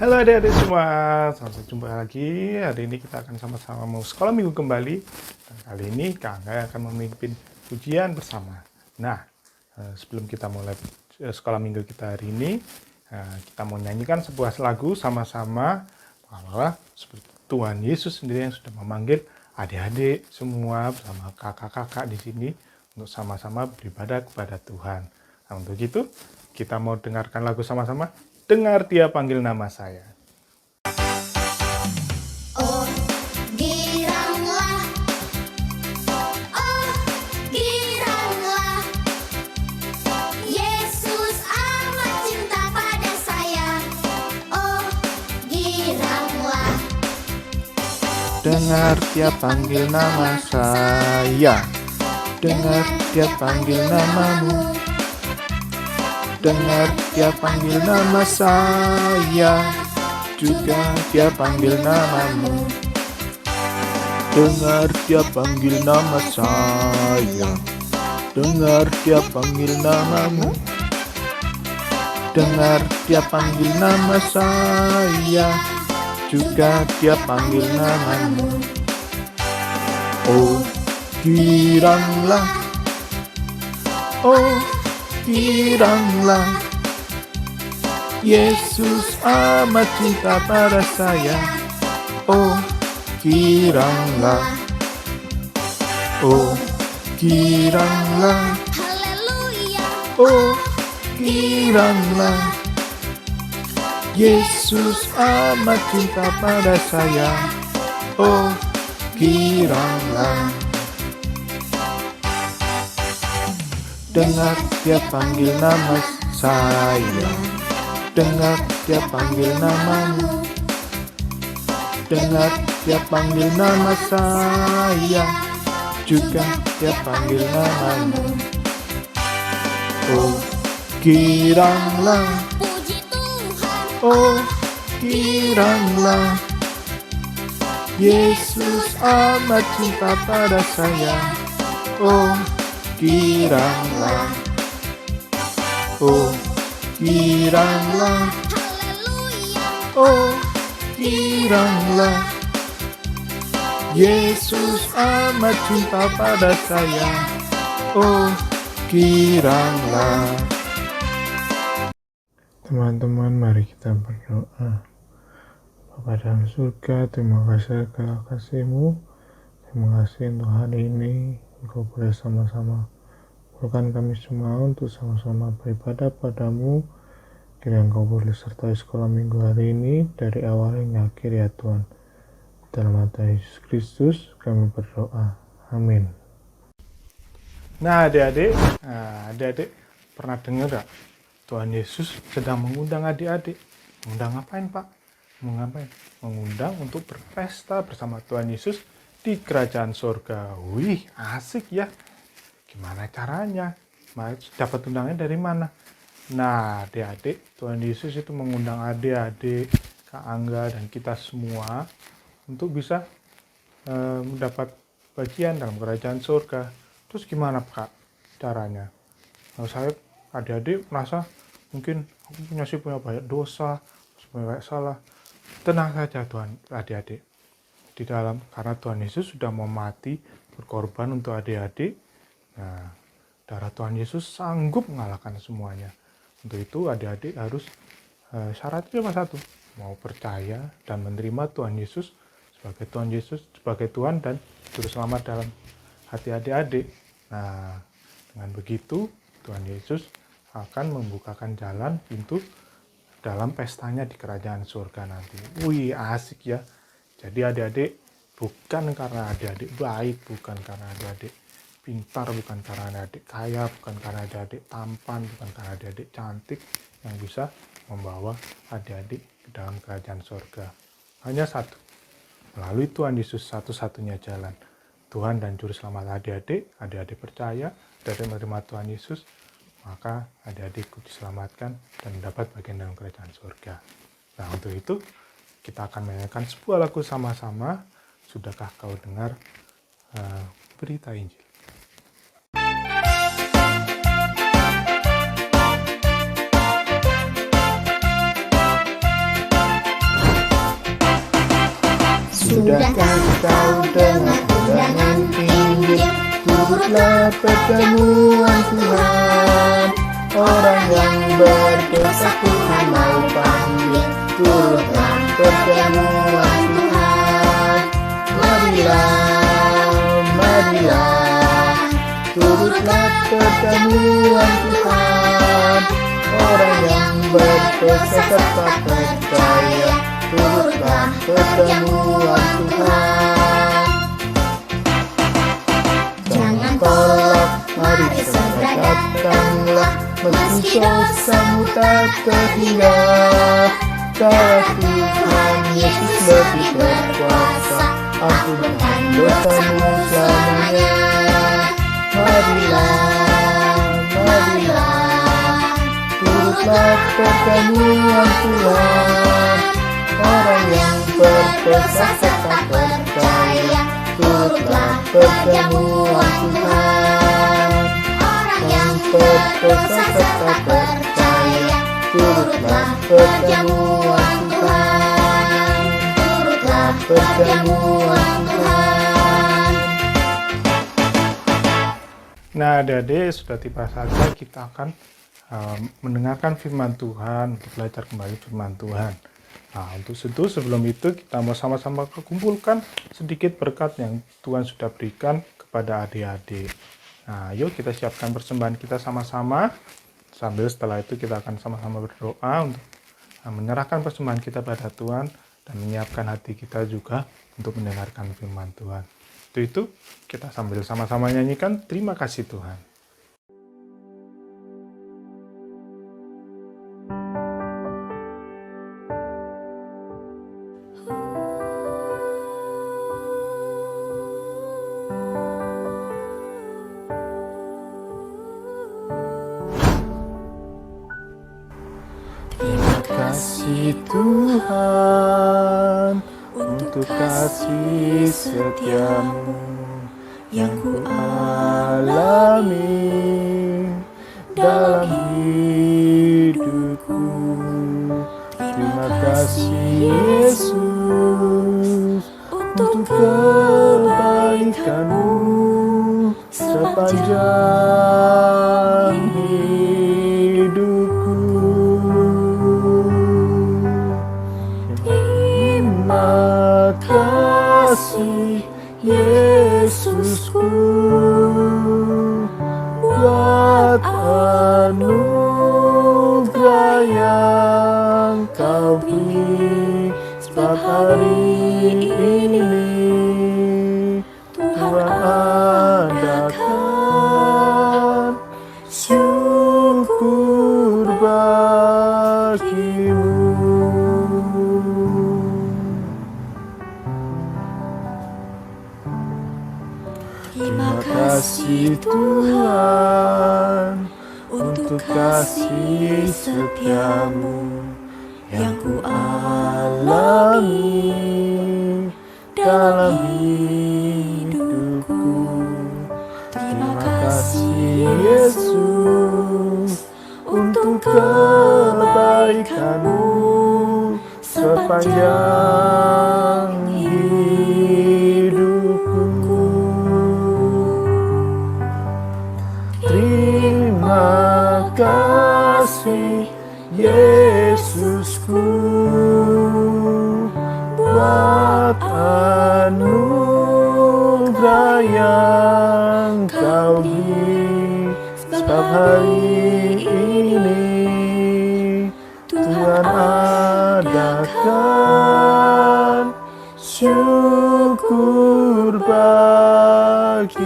Halo adik-adik semua, sampai jumpa lagi. Hari ini kita akan sama-sama mau sekolah minggu kembali. Dan kali ini Kak Angga akan memimpin pujian bersama. Nah, sebelum kita mulai sekolah minggu kita hari ini, kita mau nyanyikan sebuah lagu sama-sama. Bahwa seperti Tuhan Yesus sendiri yang sudah memanggil adik-adik semua bersama kakak-kakak di sini untuk sama-sama beribadah kepada Tuhan. Nah, untuk itu kita mau dengarkan lagu sama-sama. Dengar Dia panggil nama saya. Oh, giranglah. Oh, giranglah. Yesus amat cinta pada saya. Oh, giranglah. Dengar Dia panggil nama saya. Dengar Dia panggil namamu. Dengar Dia panggil nama saya, juga Dia panggil namamu. Dengar Dia panggil nama saya. Dengar Dia panggil namamu. Dengar Dia panggil nama saya, juga Dia panggil namamu. Oh, giranglah. Oh, giranglah, Yesus amat cinta pada saya. Oh, giranglah. Oh, giranglah. Haleluya. Oh, giranglah, Yesus amat cinta pada saya. Oh, giranglah. Dengar Dia panggil nama saya. Dengar Dia panggil namamu. Dengar Dia panggil nama saya, juga Dia panggil namamu. Oh, giranglah. Puji Tuhan. Oh, giranglah, Yesus amat cinta pada saya. Oh, giranglah. Oh, giranglah. Haleluya. Oh, giranglah, Yesus amat cinta pada saya. Oh, giranglah. Teman-teman, mari kita berdoa. Bapa dalam surga, terima kasih segala kasih-Mu. Terima kasih untuk hari ini. Engkau boleh sama-sama bukan kami semua untuk sama-sama beribadah padamu. Kiranya Engkau boleh sertai sekolah minggu hari ini dari awal hingga akhir ya Tuhan. Dalam nama Yesus Kristus kami berdoa. Amin. Nah adik-adik pernah dengar gak? Tuhan Yesus sedang mengundang adik-adik. Mengundang ngapain Pak? Mengundang untuk berpesta bersama Tuhan Yesus di kerajaan surga. Wih, asik ya. Gimana caranya? Dapat undangannya dari mana? Nah, adik-adik, Tuhan Yesus itu mengundang adik-adik, Kak Angga, dan kita semua untuk bisa mendapat bagian dalam kerajaan surga. Terus gimana Kak caranya? Nah, saya adik-adik merasa mungkin aku punya banyak dosa, punya banyak salah. Tenang saja Tuhan, adik-adik. Di dalam, karena Tuhan Yesus sudah mau mati berkorban untuk adik-adik. Nah, darah Tuhan Yesus sanggup mengalahkan semuanya. Untuk itu adik-adik harus syaratnya cuma satu, mau percaya dan menerima Tuhan Yesus sebagai Tuhan dan Juru Selamat dalam hati adik-adik. Nah, dengan begitu Tuhan Yesus akan membukakan jalan pintu dalam pestanya di kerajaan surga nanti. Wih, asik ya. Jadi adik-adik, bukan karena adik-adik baik, bukan karena adik-adik pintar, bukan karena adik-adik kaya, bukan karena adik-adik tampan, bukan karena adik-adik cantik yang bisa membawa adik-adik ke dalam kerajaan surga. Hanya satu, melalui Tuhan Yesus satu-satunya jalan. Tuhan dan Juru Selamat adik-adik percaya, adik-adik menerima Tuhan Yesus, maka adik-adik diselamatkan dan mendapat bagian dalam kerajaan surga. Nah, untuk itu kita akan menyanyikan sebuah lagu sama-sama. Sudahkah kau dengar berita Injil? Sudahkah kau dengar undangan Injil? Turutlah pertemuan Tuhan. Orang yang berdosa Tuhan mau panggil. Turutlah pertemuan Tuhan. Marilah, marilah, turutlah pertemuan Tuhan. Orang yang berdosa tetap percaya. Turutlah pertemuan Tuhan. Jangan tolak, mari segera datanglah. Meski dosamu tak terhingga, cara Tuhan Yesus lebih berkuasa. Ampunkan dosamu selamanya. Marilah, marilah, turutlah pertemuan Tuhan. Orang yang berdosa tetap percaya. Turutlah pertemuan Tuhan. Orang yang berdosa tetap percaya. Turutlah pertemuan Tuhan. Turutlah pertemuan Tuhan. Nah, adik-adik, sudah tiba saatnya kita akan mendengarkan firman Tuhan, untuk belajar kembali firman Tuhan. Nah, untuk itu sebelum itu kita mau sama-sama kumpulkan sedikit berkat yang Tuhan sudah berikan kepada adik-adik. Nah, yuk kita siapkan persembahan kita sama-sama. Sambil setelah itu kita akan sama-sama berdoa untuk menyerahkan persembahan kita pada Tuhan dan menyiapkan hati kita juga untuk mendengarkan firman Tuhan. Untuk itu kita sambil sama-sama nyanyikan terima kasih Tuhan. Kasih Tuhan untuk kasih setiamu yang ku alami dalam hidupku. Terima kasih Yesus untuk kebaikan-Mu sepanjang hidupku. Terima kasih Yesusku buat anugerah yang Kau beri. Sebab hari ini Tuhan adakan syukur bagi-Mu. Terima kasih Tuhan untuk kasih setiamu yang ku alami dalam hidupku. Terima kasih Yesus untuk kebaikan-Mu sepanjang hidupku. Terima kasih Yesusku buat anugerah yang Kau beri. Sebab hari ini Tuhan adakan syukur bagi-Mu.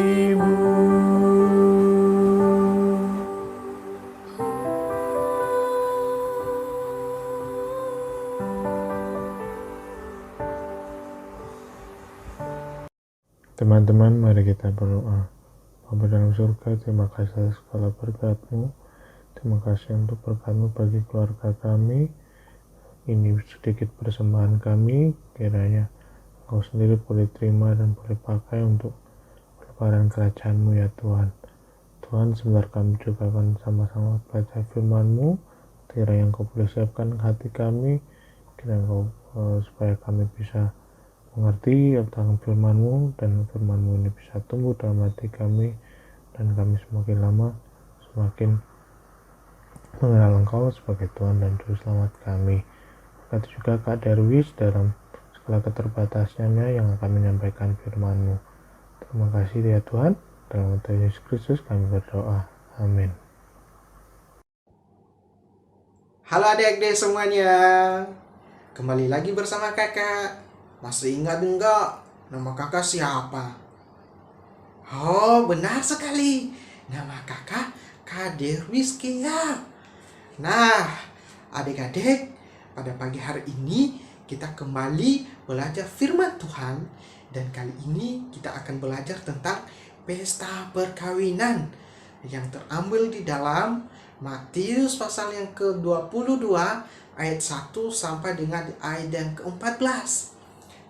Teman-teman, mari kita berdoa. Bapa dalam surga, terima kasih atas segala berkat-Mu. Terima kasih untuk berkat-Mu bagi keluarga kami. Ini sedikit persembahan kami, kiranya Engkau sendiri boleh terima dan boleh pakai untuk perputaran kerajaan-Mu ya Tuhan. Tuhan, sebentar kami juga akan sama-sama baca firman-Mu. Kiranya Engkau boleh siapkan hati kami, kiranya Engkau supaya kami bisa mengerti tentang firman-Mu, dan firman-Mu ini bisa tumbuh dalam hati kami, dan kami semakin lama semakin mengenal Engkau sebagai Tuhan dan Juru Selamat kami. Berkati juga Kak Darwis dalam segala keterbatasannya yang akan menyampaikan firman-Mu. Terima kasih ya Tuhan. Dalam nama Yesus Kristus kami berdoa. Amin. Halo adik-adik semuanya, kembali lagi bersama kakak. Masih ingat enggak nama kakak siapa? Oh, benar sekali, nama kakak Kadir Rizky ya. Nah, adik-adik, pada pagi hari ini kita kembali belajar firman Tuhan. Dan kali ini kita akan belajar tentang pesta perkawinan yang terambil di dalam Matius pasal yang ke-22 ayat 1 sampai dengan ayat yang ke-14.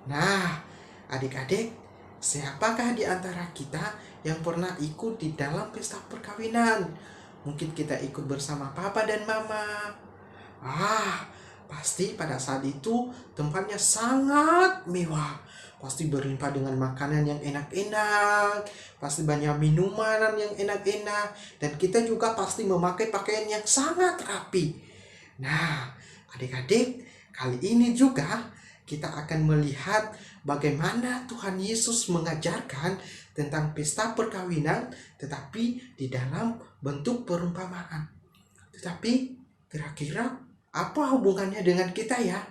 Nah, adik-adik, siapakah di antara kita yang pernah ikut di dalam pesta perkawinan? Mungkin kita ikut bersama papa dan mama. Pasti pada saat itu tempatnya sangat mewah. Pasti berlimpah dengan makanan yang enak-enak, pasti banyak minuman yang enak-enak, dan kita juga pasti memakai pakaian yang sangat rapi. Nah, adik-adik, kali ini juga kita akan melihat bagaimana Tuhan Yesus mengajarkan tentang pesta perkawinan, tetapi di dalam bentuk perumpamaan. Tetapi kira-kira apa hubungannya dengan kita ya?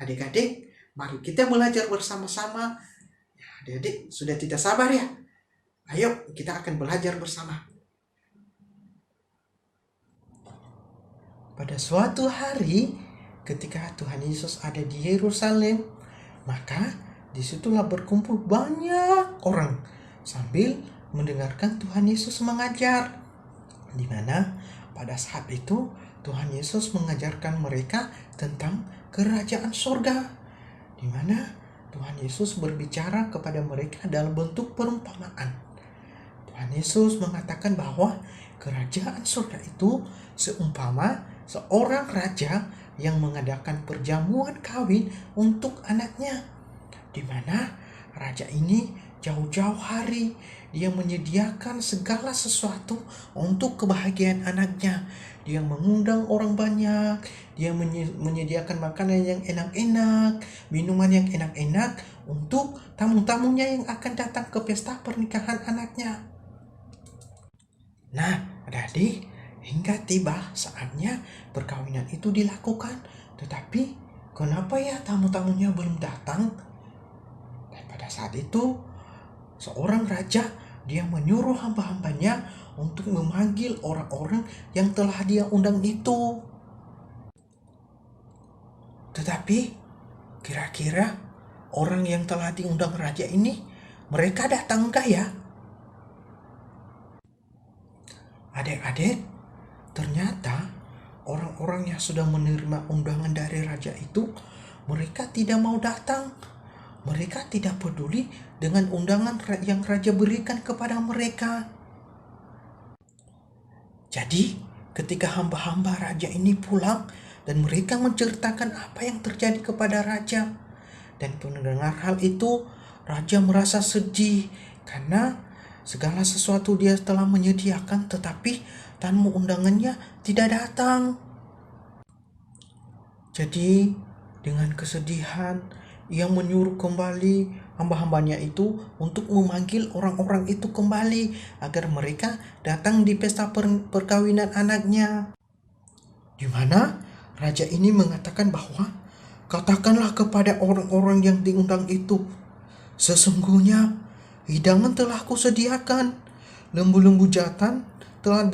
Adik-adik, mari kita belajar bersama-sama. Ya, adik-adik sudah tidak sabar ya? Ayo kita akan belajar bersama. Pada suatu hari ketika Tuhan Yesus ada di Yerusalem, maka disitulah berkumpul banyak orang sambil mendengarkan Tuhan Yesus mengajar. Di mana pada saat itu Tuhan Yesus mengajarkan mereka tentang kerajaan surga, di mana Tuhan Yesus berbicara kepada mereka dalam bentuk perumpamaan. Tuhan Yesus mengatakan bahwa kerajaan surga itu seumpama seorang raja yang mengadakan perjamuan kawin untuk anaknya, di mana raja ini jauh-jauh hari dia menyediakan segala sesuatu untuk kebahagiaan anaknya. Dia mengundang orang banyak, dia menyediakan makanan yang enak-enak, minuman yang enak-enak untuk tamu-tamunya yang akan datang ke pesta pernikahan anaknya. Nah, adik-adik, hingga tiba saatnya perkawinan itu dilakukan, tetapi kenapa ya tamu-tamunya belum datang? Dan pada saat itu, seorang raja dia menyuruh hamba-hambanya untuk memanggil orang-orang yang telah dia undang itu. Tetapi kira-kira orang yang telah diundang raja ini, mereka datang enggak ya? Adik-adik, ternyata orang-orang yang sudah menerima undangan dari raja itu, mereka tidak mau datang. Mereka tidak peduli dengan undangan yang raja berikan kepada mereka. Jadi, ketika hamba-hamba raja ini pulang dan mereka menceritakan apa yang terjadi kepada raja, dan mendengar hal itu, raja merasa sedih karena segala sesuatu dia telah menyediakan, tetapi tamu undangannya tidak datang. Jadi, dengan kesedihan, ia menyuruh kembali hamba-hambanya itu untuk memanggil orang-orang itu kembali agar mereka datang di pesta perkawinan anaknya. Di mana raja ini mengatakan bahwa katakanlah kepada orang-orang yang diundang itu, sesungguhnya hidangan telah kusediakan, lembu-lembu jantan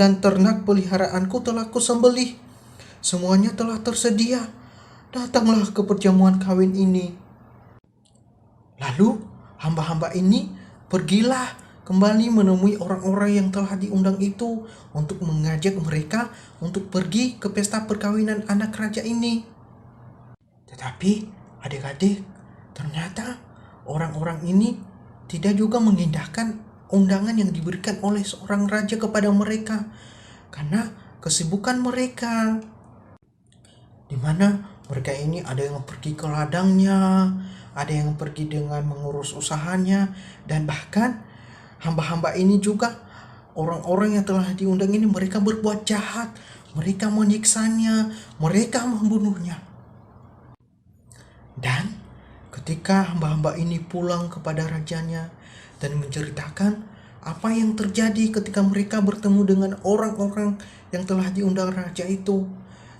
dan ternak peliharaanku telah kusembelih. Semuanya telah tersedia. Datanglah ke perjamuan kawin ini. Lalu hamba-hamba ini pergilah kembali menemui orang-orang yang telah diundang itu untuk mengajak mereka untuk pergi ke pesta perkawinan anak raja ini. Tetapi adik-adik, ternyata orang-orang ini tidak juga mengindahkan undangan yang diberikan oleh seorang raja kepada mereka karena kesibukan mereka, di mana mereka ini ada yang pergi ke ladangnya, ada yang pergi dengan mengurus usahanya, dan bahkan hamba-hamba ini juga orang-orang yang telah diundang ini mereka berbuat jahat, mereka menyiksanya, mereka membunuhnya. Dan ketika hamba-hamba ini pulang kepada rajanya dan menceritakan apa yang terjadi ketika mereka bertemu dengan orang-orang yang telah diundang raja itu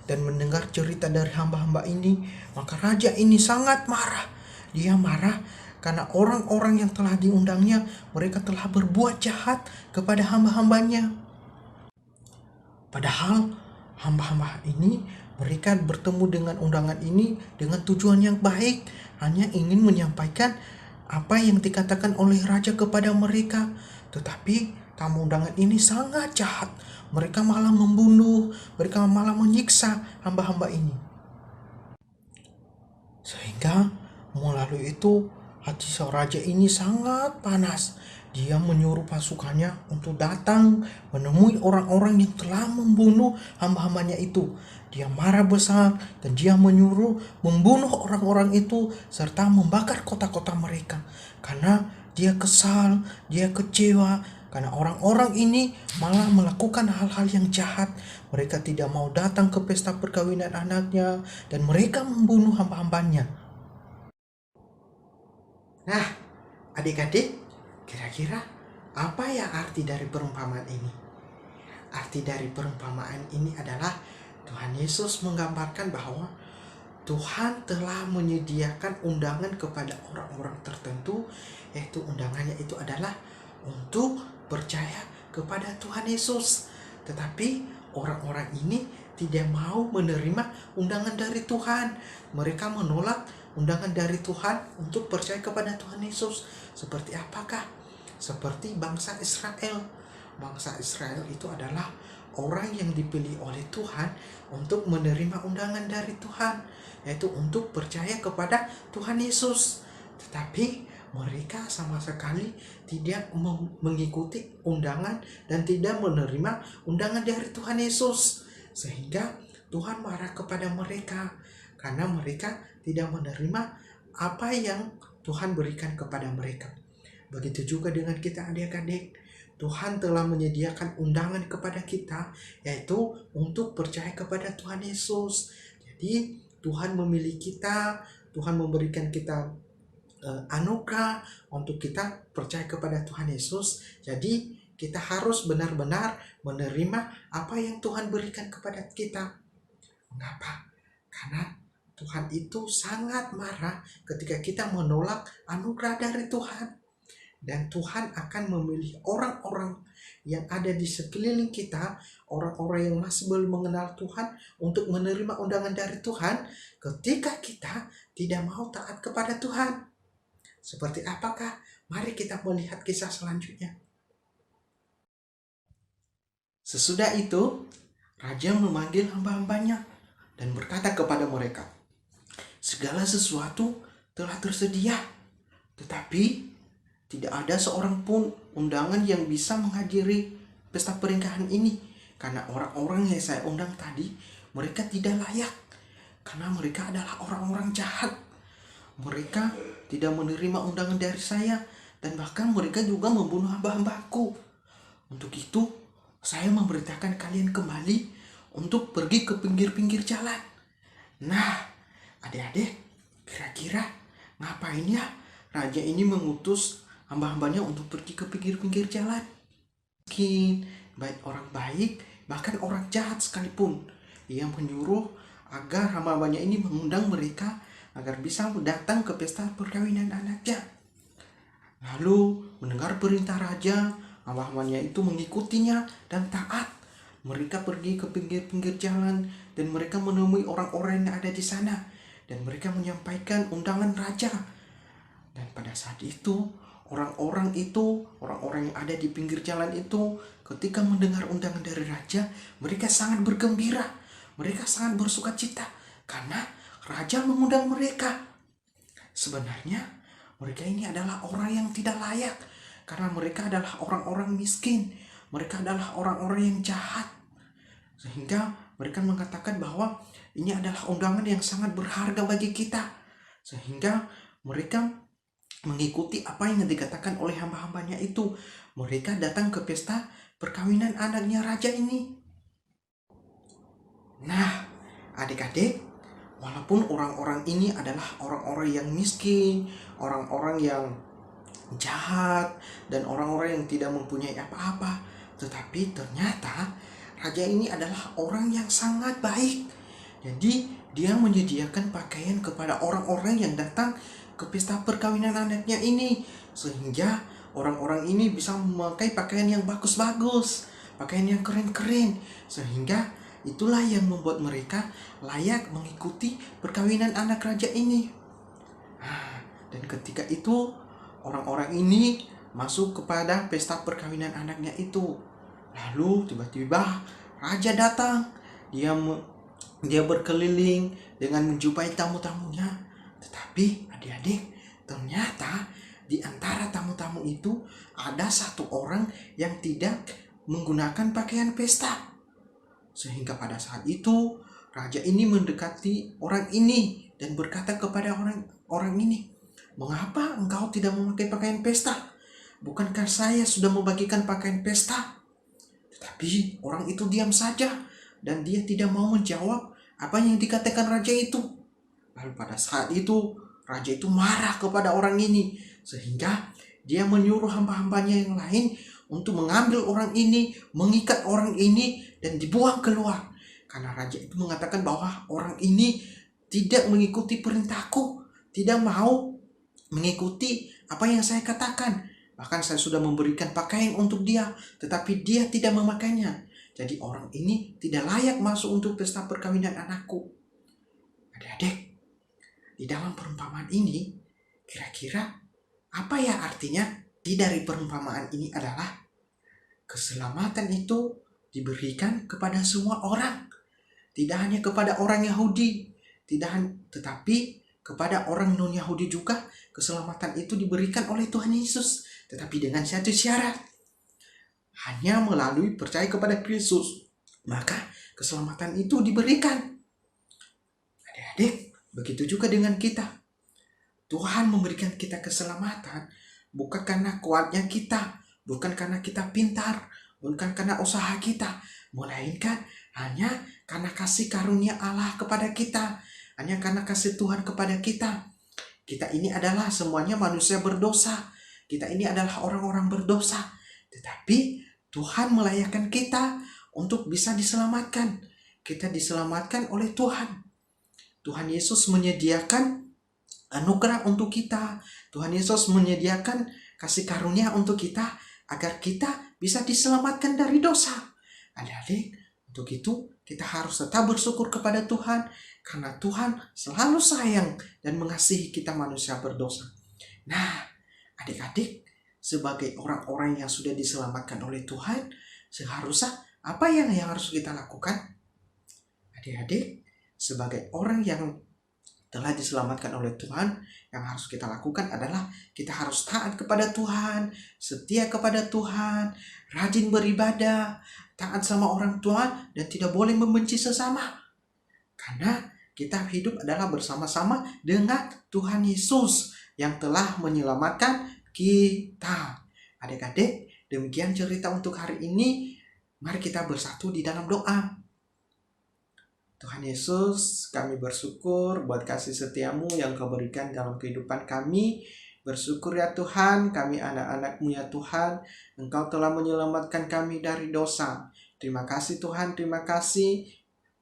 dan mendengar cerita dari hamba-hamba ini, maka raja ini sangat marah. Dia marah karena orang-orang yang telah diundangnya mereka telah berbuat jahat kepada hamba-hambanya. Padahal hamba-hamba ini mereka bertemu dengan undangan ini dengan tujuan yang baik, hanya ingin menyampaikan apa yang dikatakan oleh raja kepada mereka. Tetapi tamu undangan ini sangat jahat. Mereka malah membunuh, mereka malah menyiksa hamba-hamba ini. Sehingga melalui itu hati seorang raja ini sangat panas. Dia menyuruh pasukannya untuk datang menemui orang-orang yang telah membunuh hamba-hambanya itu. Dia marah besar dan dia menyuruh membunuh orang-orang itu serta membakar kota-kota mereka. Karena dia kesal, dia kecewa karena orang-orang ini malah melakukan hal-hal yang jahat. Mereka tidak mau datang ke pesta perkawinan anaknya dan mereka membunuh hamba-hambanya. Nah, adik-adik, kira-kira apa ya arti dari perumpamaan ini? Arti dari perumpamaan ini adalah Tuhan Yesus menggambarkan bahwa Tuhan telah menyediakan undangan kepada orang-orang tertentu, yaitu undangannya itu adalah untuk percaya kepada Tuhan Yesus. Tetapi orang-orang ini tidak mau menerima undangan dari Tuhan. Mereka menolak undangan dari Tuhan untuk percaya kepada Tuhan Yesus. Seperti apakah? Seperti bangsa Israel. Bangsa Israel itu adalah orang yang dipilih oleh Tuhan untuk menerima undangan dari Tuhan, yaitu untuk percaya kepada Tuhan Yesus. Tetapi mereka sama sekali tidak mengikuti undangan dan tidak menerima undangan dari Tuhan Yesus. Sehingga Tuhan marah kepada mereka karena mereka tidak menerima apa yang Tuhan berikan kepada mereka. Begitu juga dengan kita adik-adik. Tuhan telah menyediakan undangan kepada kita, yaitu untuk percaya kepada Tuhan Yesus. Jadi Tuhan memilih kita, Tuhan memberikan kita anugerah untuk kita percaya kepada Tuhan Yesus. Jadi kita harus benar-benar menerima apa yang Tuhan berikan kepada kita. Mengapa? Karena Tuhan itu sangat marah ketika kita menolak anugerah dari Tuhan. Dan Tuhan akan memilih orang-orang yang ada di sekeliling kita, orang-orang yang masih belum mengenal Tuhan, untuk menerima undangan dari Tuhan ketika kita tidak mau taat kepada Tuhan. Seperti apakah? Mari kita melihat kisah selanjutnya. Sesudah itu, raja memanggil hamba-hambanya dan berkata kepada mereka, "Segala sesuatu telah tersedia, tetapi tidak ada seorang pun undangan yang bisa menghadiri pesta pernikahan ini. Karena orang-orang yang saya undang tadi, mereka tidak layak. Karena mereka adalah orang-orang jahat. Mereka tidak menerima undangan dari saya. Dan bahkan mereka juga membunuh hamba-hambaku. Untuk itu, saya memberitakan kalian kembali untuk pergi ke pinggir-pinggir jalan." Nah, adik-adik, kira-kira ngapain ya raja ini mengutus hamba-hambanya untuk pergi ke pinggir-pinggir jalan? Mungkin baik orang baik, bahkan orang jahat sekalipun, ia menyuruh agar hamba-hambanya ini mengundang mereka agar bisa datang ke pesta perkawinan anaknya. Lalu mendengar perintah raja, hamba-hambanya itu mengikutinya dan taat. Mereka pergi ke pinggir-pinggir jalan dan mereka menemui orang-orang yang ada di sana dan mereka menyampaikan undangan raja. Dan pada saat itu orang-orang yang ada di pinggir jalan itu, ketika mendengar undangan dari raja, mereka sangat bergembira, mereka sangat bersuka cita, karena raja mengundang mereka. Sebenarnya, mereka ini adalah orang yang tidak layak, karena mereka adalah orang-orang miskin, mereka adalah orang-orang yang jahat. Sehingga mereka mengatakan bahwa ini adalah undangan yang sangat berharga bagi kita. Sehingga Mereka mengikuti apa yang dikatakan oleh hamba-hambanya itu. Mereka datang ke pesta perkawinan anaknya raja ini. Nah, adik-adik, walaupun orang-orang ini adalah orang-orang yang miskin, orang-orang yang jahat, dan orang-orang yang tidak mempunyai apa-apa, tetapi ternyata raja ini adalah orang yang sangat baik. Jadi dia menyediakan pakaian kepada orang-orang yang datang ke pesta perkawinan anaknya ini, sehingga orang-orang ini bisa memakai pakaian yang bagus-bagus, pakaian yang keren-keren, sehingga itulah yang membuat mereka layak mengikuti perkawinan anak raja ini. Dan ketika itu orang-orang ini masuk kepada pesta perkawinan anaknya itu. Lalu tiba-tiba raja datang. Dia berkeliling dengan menjumpai tamu-tamunya. Tetapi adik-adik, ternyata di antara tamu-tamu itu ada satu orang yang tidak menggunakan pakaian pesta. Sehingga pada saat itu raja ini mendekati orang ini dan berkata kepada orang ini, "Mengapa engkau tidak memakai pakaian pesta? Bukankah saya sudah membagikan pakaian pesta?" Tetapi orang itu diam saja dan dia tidak mau menjawab apa yang dikatakan raja itu. Lalu pada saat itu raja itu marah kepada orang ini, sehingga dia menyuruh hamba-hambanya yang lain untuk mengambil orang ini, mengikat orang ini, dan dibuang keluar. Karena raja itu mengatakan bahwa orang ini tidak mengikuti perintahku, tidak mau mengikuti apa yang saya katakan. Bahkan saya sudah memberikan pakaian untuk dia, tetapi dia tidak memakainya. Jadi orang ini tidak layak masuk untuk pesta perkawinan anakku. Adik-adik, di dalam perumpamaan ini, kira-kira apa ya artinya? Dari perumpamaan ini adalah keselamatan itu diberikan kepada semua orang. Tidak hanya kepada orang Yahudi, tetapi kepada orang non-Yahudi juga keselamatan itu diberikan oleh Tuhan Yesus. Tetapi dengan satu syarat, hanya melalui percaya kepada Kristus, maka keselamatan itu diberikan. Adik-adik, begitu juga dengan kita. Tuhan memberikan kita keselamatan bukan karena kuatnya kita, bukan karena kita pintar, bukan karena usaha kita, melainkan hanya karena kasih karunia Allah kepada kita, hanya karena kasih Tuhan kepada kita. Kita ini adalah semuanya manusia berdosa, kita ini adalah orang-orang berdosa, tetapi Tuhan melayakkan kita untuk bisa diselamatkan. Kita diselamatkan oleh Tuhan. Tuhan Yesus menyediakan anugerah untuk kita. Tuhan Yesus menyediakan kasih karunia untuk kita agar kita bisa diselamatkan dari dosa. Adik-adik, untuk itu kita harus tetap bersyukur kepada Tuhan karena Tuhan selalu sayang dan mengasihi kita manusia berdosa. Nah, adik-adik, sebagai orang-orang yang sudah diselamatkan oleh Tuhan, seharusnya apa yang harus kita lakukan? Adik-adik, sebagai orang yang telah diselamatkan oleh Tuhan, yang harus kita lakukan adalah kita harus taat kepada Tuhan, setia kepada Tuhan, rajin beribadah, taat sama orang tua, dan tidak boleh membenci sesama. Karena kita hidup adalah bersama-sama dengan Tuhan Yesus yang telah menyelamatkan kita. Adik-adik, demikian cerita untuk hari ini. Mari kita bersatu di dalam doa. Tuhan Yesus, kami bersyukur buat kasih setiamu yang kau berikan dalam kehidupan kami. Bersyukur ya Tuhan, kami anak-anak-Mu ya Tuhan, Engkau telah menyelamatkan kami dari dosa. Terima kasih Tuhan, terima kasih.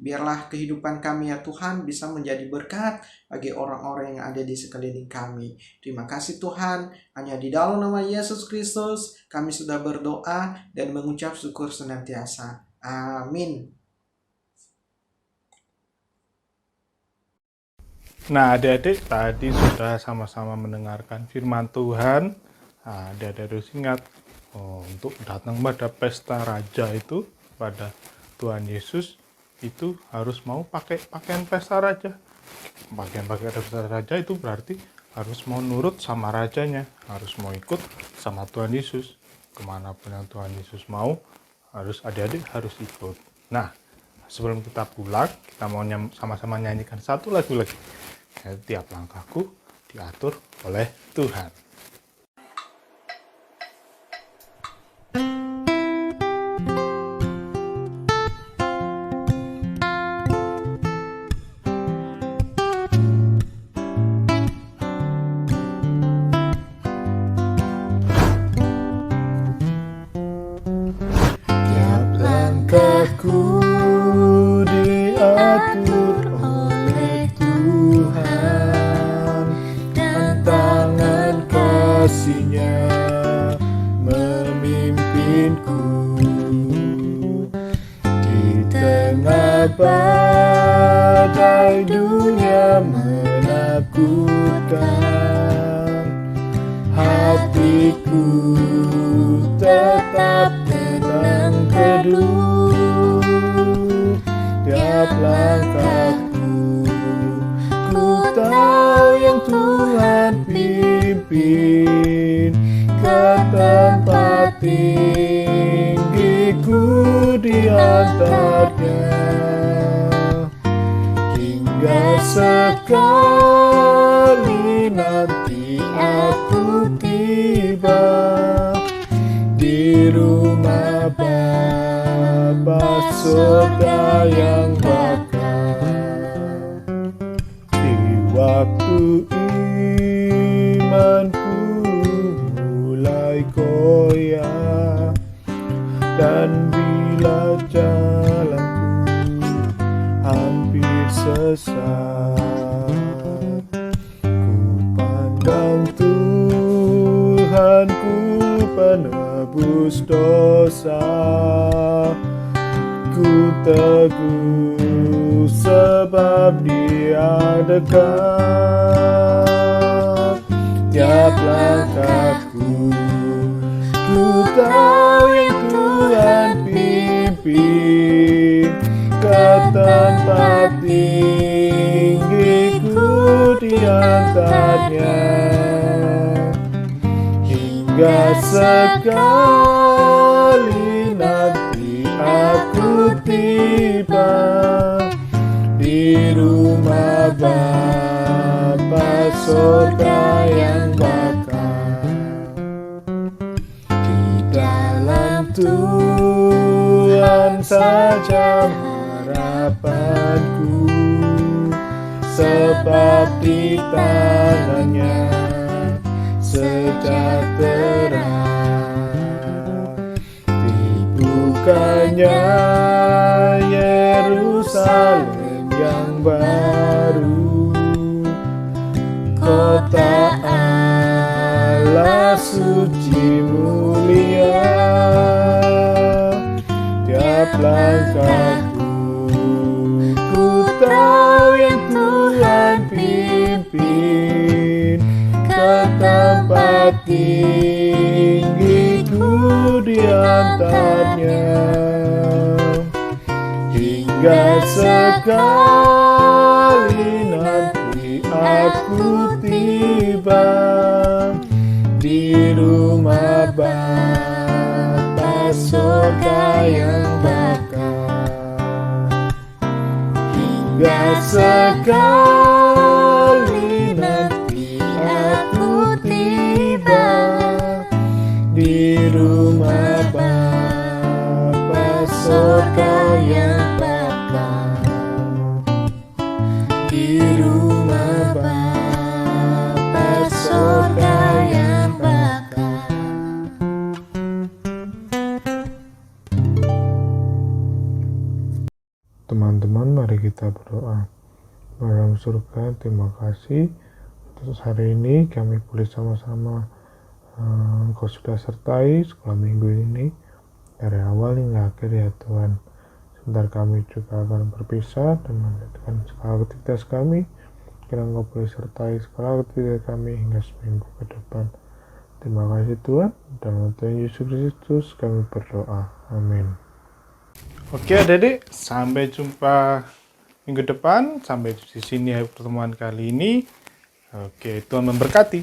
Biarlah kehidupan kami ya Tuhan bisa menjadi berkat bagi orang-orang yang ada di sekeliling kami. Terima kasih Tuhan, hanya di dalam nama Yesus Kristus kami sudah berdoa dan mengucap syukur senantiasa. Amin. Nah, adik-adik tadi sudah sama-sama mendengarkan firman Tuhan. Nah, adik-adik harus ingat untuk datang pada pesta raja itu, pada Tuhan Yesus, itu harus mau pakai pakaian pesta raja. Pakaian pesta raja itu berarti harus mau nurut sama rajanya, harus mau ikut sama Tuhan Yesus. Kemanapun yang Tuhan Yesus mau, adik-adik harus ikut. Nah, sebelum kita pulang, kita mau sama-sama nyanyikan satu lagu lagi. Tiap langkahku, diatur oleh Tuhan. Tiap langkahku diatur oleh Tuhan, dan tangan kasih-Nya memimpinku. Di tengah badai dunia menakutkan, hatiku tetap tenang teduh. Tiap langkahku, ku tahu yang Tuhan pimpin ke tempat tinggiku diantaranya. Hingga sekali nanti aku tiba di rumah Bapa surga yang bakal. Di waktu imanku mulai goyah, dan bila jalanku hampir sesat, ku pandang Tuhanku penebus dosa. Ku teguh sebab Dia dekat. Tiap langkahku, ku tahu yang Tuhan pimpin ke tempat tinggiku diantaranya. Hingga sekali nanti aku tiba di rumah Bapa surga yang bakal. Di dalam Tuhan saja harapanku, sebab di tangan-Nya sejahtera. Dibukanya Yerusalem yang baru, kota Allah suci mulia. Tiap langkahku, ku tahu yang Tuhan pimpin ke tempat tinggiku diantaranya. Hingga sekali nanti aku tiba di rumah Bapa surga yang bakal. Hingga sekali nanti aku tiba di rumah Bapa surga yang bakal. Di rumah Bapa surga yang bakal. Teman-teman, mari kita berdoa. Dalam surga, terima kasih untuk hari ini kami boleh sama-sama Engkau sudah sertai sekolah minggu ini dari awal hingga akhir ya Tuhan. Sebentar kami juga akan berpisah dan melanjutkan segala aktivitas kami. Kiranya Engkau boleh sertai segala aktivitas kami hingga seminggu ke depan. Terima kasih Tuhan. Dalam nama Tuhan Yesus Kristus kami berdoa. Amin. Oke adik-adik, sampai jumpa minggu depan. Sampai di sini pertemuan kali ini. Oke, Tuhan memberkati.